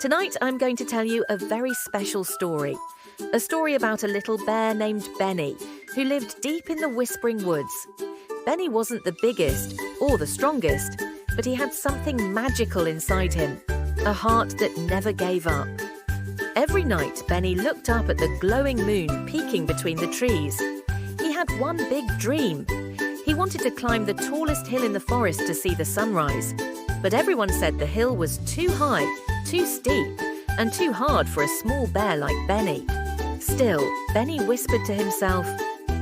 Tonight I'm going to tell you a very special story. A story about a little bear named Benny, who lived deep in the Whispering Woods. Benny wasn't the biggest or the strongest, but he had something magical inside him, a heart that never gave up. Every night, Benny looked up at the glowing moon peeking between the trees. He had one big dream. He wanted to climb the tallest hill in the forest to see the sunrise. But everyone said the hill was too high, too steep, and too hard for a small bear like Benny. Still, Benny whispered to himself,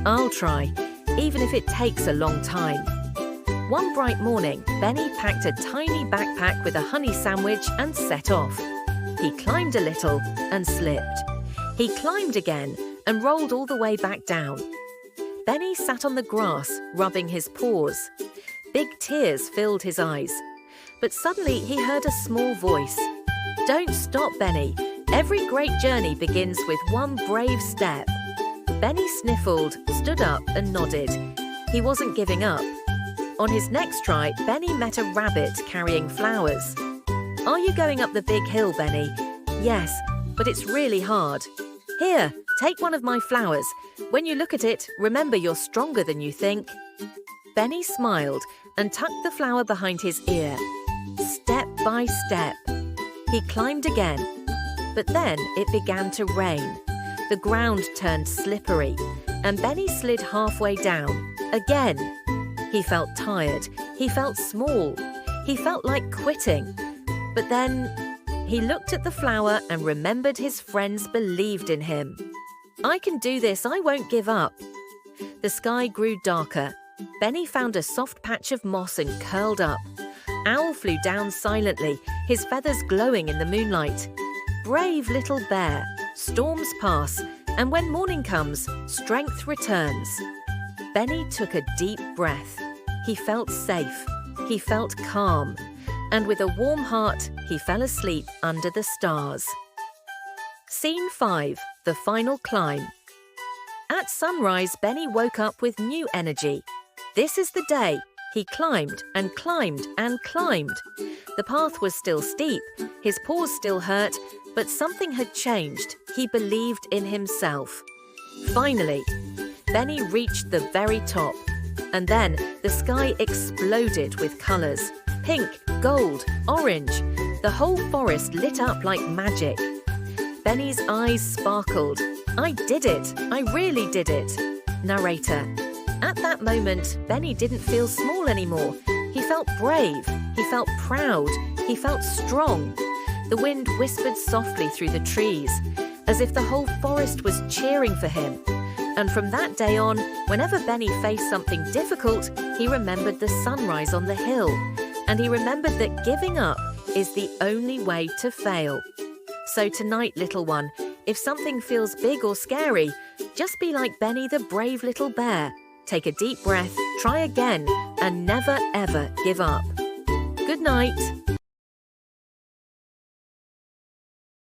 "I'll try, even if it takes a long time." One bright morning, Benny packed a tiny backpack with a honey sandwich and set off. He climbed a little and slipped. He climbed again and rolled all the way back down. Benny sat on the grass, rubbing his paws. Big tears filled his eyes. But suddenly he heard a small voice. "Don't stop, Benny. Every great journey begins with one brave step." Benny sniffled, stood up and nodded. He wasn't giving up. On his next try, Benny met a rabbit carrying flowers. "Are you going up the big hill, Benny?" "Yes, but it's really hard." "Here, take one of my flowers. When you look at it, remember you're stronger than you think." Benny smiled and tucked the flower behind his ear. Step by step, he climbed again. But then it began to rain. The ground turned slippery, and Benny slid halfway down. Again. He felt tired. He felt small. He felt like quitting. But then he looked at the flower and remembered his friends believed in him. "I can do this. I won't give up." The sky grew darker. Benny found a soft patch of moss and curled up. Owl flew down silently, his feathers glowing in the moonlight. Brave little bear, storms pass, and when morning comes, strength returns. Benny took a deep breath. He felt safe. He felt calm. And with a warm heart, he fell asleep under the stars. Scene 5, the final climb. At sunrise, Benny woke up with new energy. This is the day. He climbed and climbed and climbed. The path was still steep, his paws still hurt, but something had changed. He believed in himself. Finally, Benny reached the very top. And then the sky exploded with colours. Pink, gold, orange. The whole forest lit up like magic. Benny's eyes sparkled. "I did it! I really did it!" Narrator. At that moment, Benny didn't feel small anymore. He felt brave. He felt proud. He felt strong. The wind whispered softly through the trees, as if the whole forest was cheering for him. And from that day on, whenever Benny faced something difficult, he remembered the sunrise on the hill. And he remembered that giving up is the only way to fail. So tonight, little one, if something feels big or scary, just be like Benny the brave little bear. Take a deep breath, try again, and never ever give up. Good night.